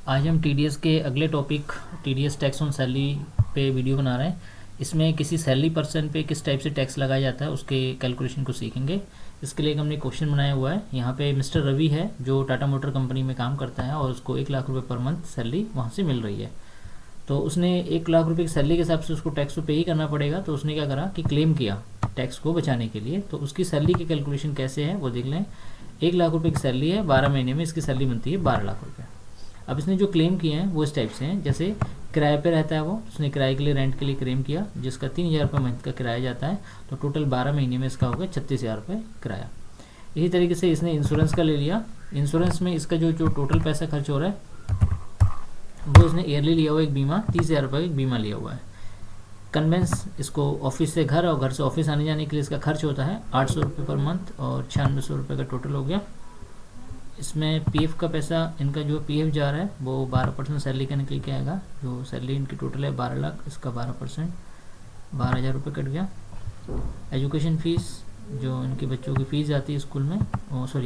आज हम टीडीएस के अगले topic TDS tax on salary पे वीडियो बना रहे हैं। इसमें किसी सैलरी पर्सन पे किस टाइप से टैक्स लगाया जाता है उसके कैलकुलेशन को सीखेंगे। इसके लिए हमने क्वेश्चन बनाया हुआ है। यहाँ पे मिस्टर रवि है जो टाटा मोटर कंपनी में काम करता है और उसको 1,00,000 रुपये पर मंथ सैलरी वहाँ से मिल रही है। तो उसने 1,00,000 रुपये की सैलरी के हिसाब से उसको टैक्स तो पे ही करना पड़ेगा। तो उसने क्या करा कि क्लेम किया टैक्स को बचाने के लिए। तो उसकी सैलरी की कैलकुलेशन कैसे है वो देख लें। 1,00,000 रुपये की सैलरी है, 12 महीने में इसकी सैलरी बनती है 12,00,000 रुपये। अब इसने जो क्लेम किए हैं वो इस टाइप से हैं, जैसे किराए पे रहता है वो, उसने किराए के लिए रेंट के लिए क्लेम किया जिसका 3,000 रुपये मंथ का किराया जाता है। तो टोटल 12 महीने में इसका होगा 36,000 रुपये किराया। इसी तरीके से इसने इंश्योरेंस का ले लिया। इंश्योरेंस में इसका जो टोटल पैसा खर्च हो रहा है वो इसने ईयरली लिया हुआ एक बीमा, 30,000 रुपये का बीमा लिया हुआ है। कन्वेंस, इसको ऑफिस से घर और घर से ऑफिस आने जाने के लिए इसका खर्च होता है 800 रुपये पर मंथ और 9600 रुपये का टोटल हो गया। इसमें पीएफ का पैसा, इनका जो पीएफ जा रहा है वो 12% सैलरी का निकल के आएगा। जो सैलरी इनकी टोटल है 12 लाख, इसका 12% 12,000 रुपये कट गया। एजुकेशन फ़ीस, जो इनके बच्चों की फ़ीस आती है स्कूल में,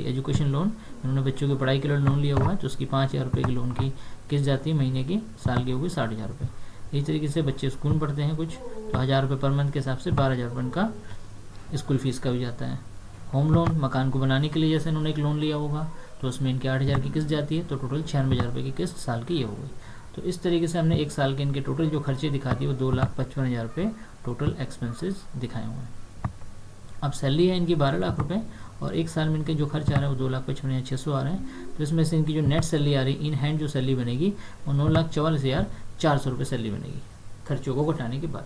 एजुकेशन लोन, इन्होंने बच्चों की पढ़ाई के लिए लोन लिया हुआ है तो उसकी 5,000 रुपये की लोन की किस्त जाती है महीने की, साल की होगी 60,000 रुपये। इसी तरीके से बच्चे स्कूल में पढ़ते हैं कुछ तो 1,000 रुपये पर मंथ के हिसाब से 12,000 रुपये का स्कूल फीस का भी जाता है। होम लोन, मकान को बनाने के लिए जैसे इन्होंने एक लोन लिया होगा तो उसमें इनके 8,000 की किस्त जाती है तो टोटल 96,000 रुपये की किस्त साल की ये हो गई। तो इस तरीके से हमने एक साल के इनके टोटल जो खर्चे दिखाती है वो 2,55,000 रुपये टोटल एक्सपेंसेस दिखाए हुए हैं। अब सैलरी है इनकी 12,00,000 रुपये और एक साल में इनके जो खर्च आ रहा है वो 2,55,600 आ रहे हैं। तो इसमें से इनकी जो नेट सैलरी आ रही है, इन हैंड जो सैलरी बनेगी वो 9,44,400 रुपये सैलरी बनेगी खर्चों को घटाने के बाद।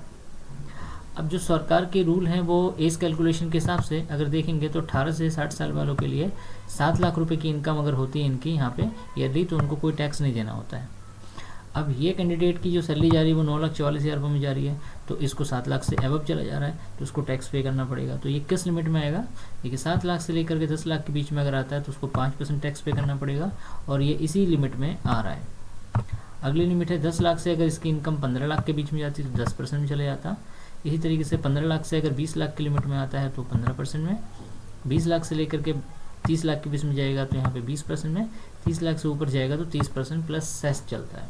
अब जो सरकार के रूल हैं वो एज कैलकुलेशन के हिसाब से अगर देखेंगे तो 18 से 60 साल वालों के लिए 7,00,000 रुपये की इनकम अगर होती है इनकी यहाँ पे ईयरली तो उनको कोई टैक्स नहीं देना होता है। अब ये कैंडिडेट की जो सैलरी जा रही है वो 9,44,000 रुपये में जा रही है तो इसको 7,00,000 से एबव चला जा रहा है तो उसको टैक्स पे करना पड़ेगा। तो ये किस लिमिट में आएगा? देखिए 7,00,000 से लेकर के 10,00,000 के बीच में अगर आता है तो उसको 5% टैक्स पे करना पड़ेगा और ये इसी लिमिट में आ रहा है। अगली लिमिट है 10,00,000 से अगर इसकी इनकम 15,00,000 के बीच में जाती है तो 10% में चले जाता। इसी तरीके से 15,00,000 से अगर 20,00,000 की लिमिट में आता है तो 15% में, 20,00,000 से लेकर के 30,00,000 के बीच में जाएगा तो यहाँ पे 20% में, 30,00,000 से ऊपर जाएगा तो 30% प्लस सेस चलता है।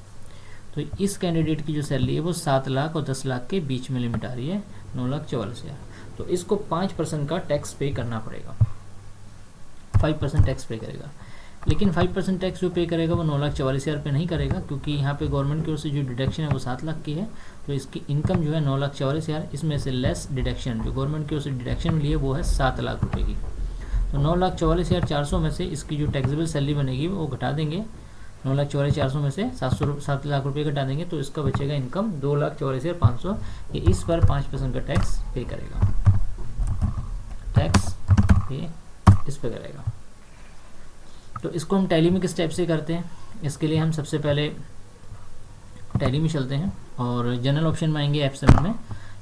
तो इस कैंडिडेट की जो सैलरी है वो 7,00,000 और 10,00,000 के बीच में लिमिट आ रही है, 9,44,000। तो इसको 5% का टैक्स पे करना पड़ेगा, 5% टैक्स पे करेगा। लेकिन 5% टैक्स जो पे करेगा वो 9,44,000 रुपये नहीं करेगा क्योंकि यहाँ पे गवर्नमेंट की ओर से जो डिडक्शन है वो 7,00,000 की है। तो इसकी इनकम जो है 9,44,000, इसमें से लेस डिडक्शन जो गवर्नमेंट की ओर से डिडक्शन मिली है वो है 7,00,000 रुपये की। तो 9,44,400 में से इसकी जो टैक्सेबल सैलरी बनेगी वो घटा देंगे, 9,44,400 में से 7,00,000 रुपये घटा देंगे तो इसका बचेगा इनकम 2,44,500। ये इस पर 5% का टैक्स पे करेगा, टैक्स पे इस पे करेगा। तो इसको हम टैली में किस टाइप से करते हैं, इसके लिए हम सबसे पहले टैली में चलते हैं और जनरल ऑप्शन में आएंगे F7 में।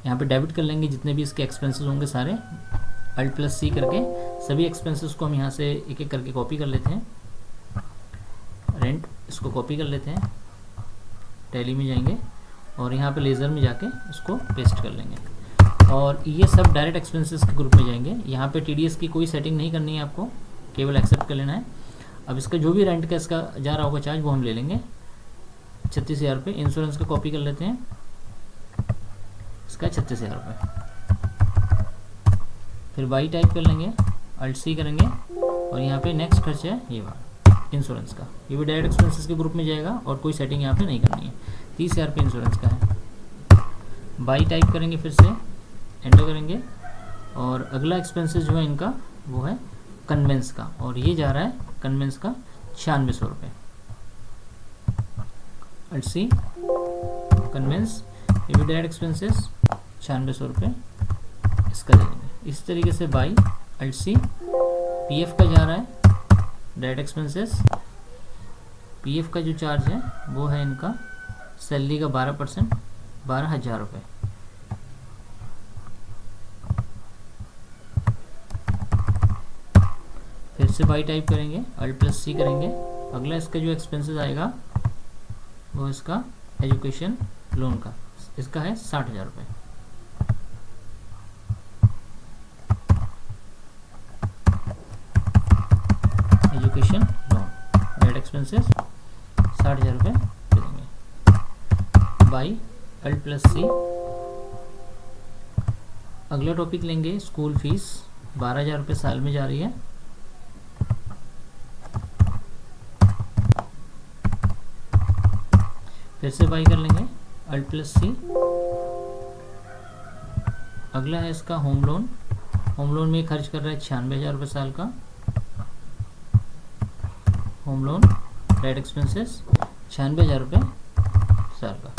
यहाँ पे डेबिट कर लेंगे जितने भी इसके एक्सपेंसेस होंगे सारे, Alt+C करके सभी एक्सपेंसेस को हम यहाँ से एक एक करके कॉपी कर लेते हैं। रेंट इसको कॉपी कर लेते हैं, टैली में जाएंगे और यहाँ पे लेज़र में जाके इसको पेस्ट कर लेंगे और ये सब डायरेक्ट एक्सपेंसेस के ग्रुप में जाएंगे। यहाँ पे टीडीएस की कोई सेटिंग नहीं करनी है आपको, केवल एक्सेप्ट कर लेना है। अब इसका जो भी रेंट का इसका जा रहा होगा चार्ज वो हम ले लेंगे 36,000 रुपये। इंश्योरेंस का कॉपी कर लेते हैं, इसका 36,000 रुपये। फिर बाई टाइप कर लेंगे, Alt+C करेंगे और यहाँ पे नेक्स्ट खर्च है ये वाला इंश्योरेंस का, ये भी डायरेक्ट एक्सपेंसेस के ग्रुप में जाएगा और कोई सेटिंग यहाँ पे नहीं करनी है। 30,000 रुपये इंश्योरेंस का है। बाई टाइप करेंगे, फिर से एंटर करेंगे और अगला एक्सपेंसेस जो है इनका वो है कन्वेंस का और ये जा रहा है कन्वेंस का 9600 रुपये। Alt+C कन्वेंस, ये भी डायरेक्ट एक्सपेंसेस 9600 रुपये इसका दे देंगे। इस तरीके से बाई Alt+C, पीएफ का जा रहा है डायरेक्ट एक्सपेंसेस, पीएफ का जो चार्ज है वो है इनका सैलरी का 12%, 12,000 रुपये। फिर से बाई टाइप करेंगे, Alt+C करेंगे। अगला इसका जो एक्सपेंसेस आएगा वो इसका एजुकेशन लोन का, इसका है 60,000 रुपये। एजुकेशन लोन डायरेक्ट एक्सपेंसेस 60,000 रुपये दे देंगे बाई L+C। अगला टॉपिक लेंगे स्कूल फीस, 12,000 रुपये साल में जा रही है। फिर से बाई कर लेंगे L+C। अगला है इसका होम लोन। होम लोन में खर्च कर रहा है 96,000 रुपये साल का होम लोन, डायरेक्ट एक्सपेंसेस 96,000 रुपये साल का।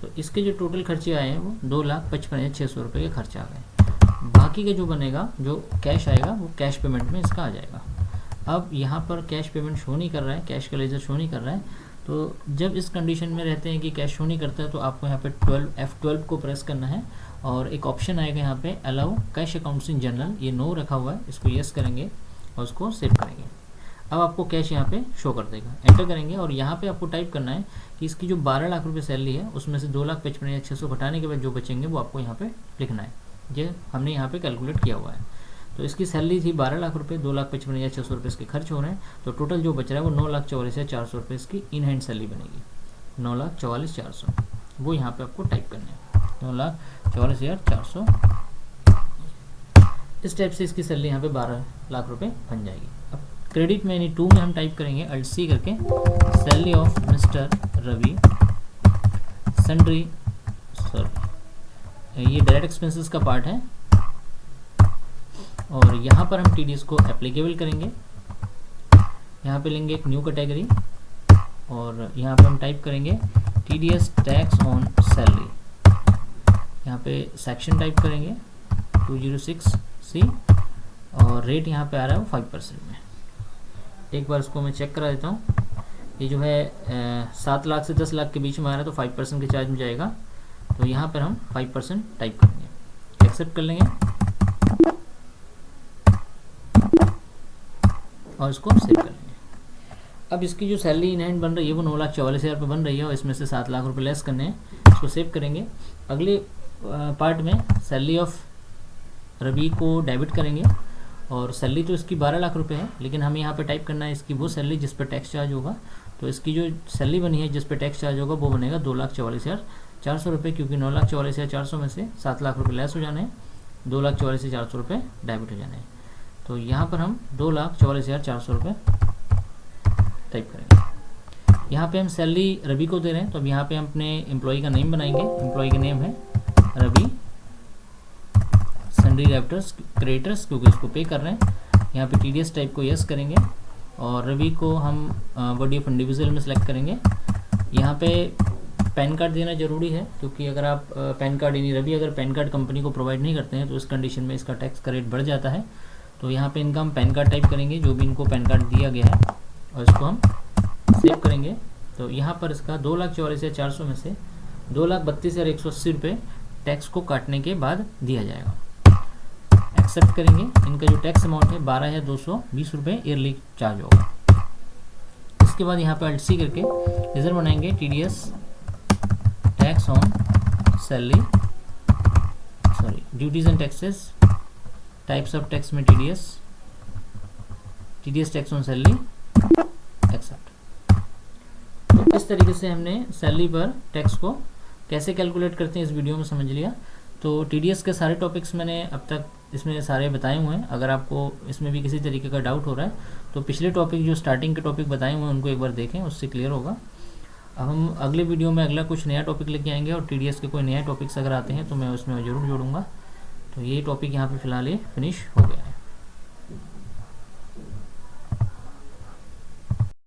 तो इसके जो टोटल खर्चे आए हैं वो 2,55,600 रुपये के खर्चे आ गए। बाकी का जो बनेगा, जो कैश आएगा, वो कैश पेमेंट में इसका आ जाएगा। अब यहाँ पर कैश पेमेंट शो नहीं कर रहा है, कैश का लेजर शो नहीं कर रहा है। तो जब इस कंडीशन में रहते हैं कि कैश शो नहीं करता है, तो आपको यहाँ पे F12 को प्रेस करना है और एक ऑप्शन आएगा यहाँ पे allow cash accounts in general, ये नो रखा हुआ है, इसको यस करेंगे और उसको सेव करेंगे। अब आपको कैश यहाँ पे शो कर देगा, एंटर करेंगे और यहाँ पे आपको टाइप करना है कि इसकी जो 12 लाख रुपए सैलरी है उसमें से 2,55,600 घटाने के बाद जो बचेंगे वो आपको यहाँ पे लिखना है। ये हमने यहाँ पे कैलकुलेट किया हुआ है। तो इसकी सैलरी थी 12 लाख रुपये, 2,55,600 रुपये इसके खर्च हो रहे हैं, तो टोटल जो बच रहा है वो 9,44,400 रुपये इसकी इन हैंड सैलरी बनेगी। 9,44,400 वो यहाँ पे आपको टाइप करना है, 9,44,400। इस टाइप से इसकी सैलरी यहाँ पे 12 लाख रुपए बन जाएगी। अब क्रेडिट में यानी 2 में हम टाइप करेंगे Alt+C करके salary of mister Ravi sundry, sorry ये डायरेक्ट एक्सपेंसेस का पार्ट है, और यहाँ पर हम TDS को एप्लीकेबल करेंगे। यहाँ पे लेंगे एक न्यू कैटेगरी और यहाँ पे हम टाइप करेंगे TDS टैक्स ऑन सैलरी। यहाँ पे सेक्शन टाइप करेंगे 206C और रेट यहाँ पे आ रहा है वो 5% में। एक बार इसको मैं चेक करा देता हूँ। ये जो है 7 लाख से 10 लाख के बीच में आ रहा है, तो 5% के चार्ज में जाएगा। तो यहाँ पर हम 5% टाइप करेंगे, एक्सेप्ट कर लेंगे और इसको सेव कर लेंगे। अब इसकी जो सैलरी इन हैंड बन रही है वो 9,44,000 रुपये बन रही है और इसमें से 7 लाख रुपये लेस करने हैं, इसको सेव करेंगे। अगले पार्ट में सैलरी ऑफ रवि को डेबिट करेंगे और सैलरी तो इसकी 12 लाख रुपए है, लेकिन हमें यहाँ पे टाइप करना है इसकी वो सैलरी जिस पर टैक्स चार्ज होगा। तो इसकी जो सैलरी बनी है जिस पर टैक्स चार्ज होगा वो बनेगा 2,44,400 रुपये, क्योंकि 9,44,400 में से 7 लाख रुपये लेस हो जाने हैं, 2,44,400 रुपये डेबिट हो जाने हैं। तो यहाँ पर हम 2,44,400 रुपये टाइप करेंगे। यहाँ पे हम सैलरी रवि को दे रहे हैं, तो अब यहाँ पे हम अपने एम्प्लॉय का नेम बनाएंगे। एम्प्लॉय का नेम है रवि सन्ड्री डेबिटर्स क्रेडिटर्स, क्योंकि इसको पे कर रहे हैं। यहाँ पे TDS टाइप को यस करेंगे और रवि को हम बॉडी ऑफ इंडिविजुअल में सेलेक्ट करेंगे। यहाँ पे पैन कार्ड देना ज़रूरी है, क्योंकि अगर आप पैन कार्ड यानी रवि अगर पैन कार्ड कंपनी को प्रोवाइड नहीं करते हैं तो इस कंडीशन में इसका टैक्स का रेट बढ़ जाता है। तो यहाँ पे इनका हम पैन कार्ड टाइप करेंगे, जो भी इनको पैन कार्ड दिया गया है, और इसको हम सेव करेंगे। तो यहाँ पर इसका 2,44,400 में से 2,32,180 रुपये टैक्स को काटने के बाद दिया जाएगा। एक्सेप्ट करेंगे। इनका जो टैक्स अमाउंट है 12,220 रुपये ईयरली चार्ज होगा। इसके बाद यहाँ पे Alt+C करके लेजर बनाएंगे TDS tax on salary, sorry duties and taxes, types of tax में TDS tax on salary, except. तो इस तरीके से हमने सैलरी पर टैक्स को कैसे कैलकुलेट करते हैं इस वीडियो में समझ लिया। तो TDS के सारे टॉपिक्स मैंने अब तक इसमें सारे बताए हुए हैं। अगर आपको इसमें भी किसी तरीके का डाउट हो रहा है तो पिछले टॉपिक जो स्टार्टिंग के टॉपिक बताए हुए हैं उनको एक बार देखें, उससे क्लियर होगा। अब हम अगले वीडियो में अगला कुछ नया टॉपिक लेके आएंगे और TDS के कोई नया टॉपिक्स अगर आते हैं तो मैं उसमें ज़रूर जोड़ूंगा। तो ये टॉपिक यहाँ पे फ़िलहाल ये फिनिश हो गया।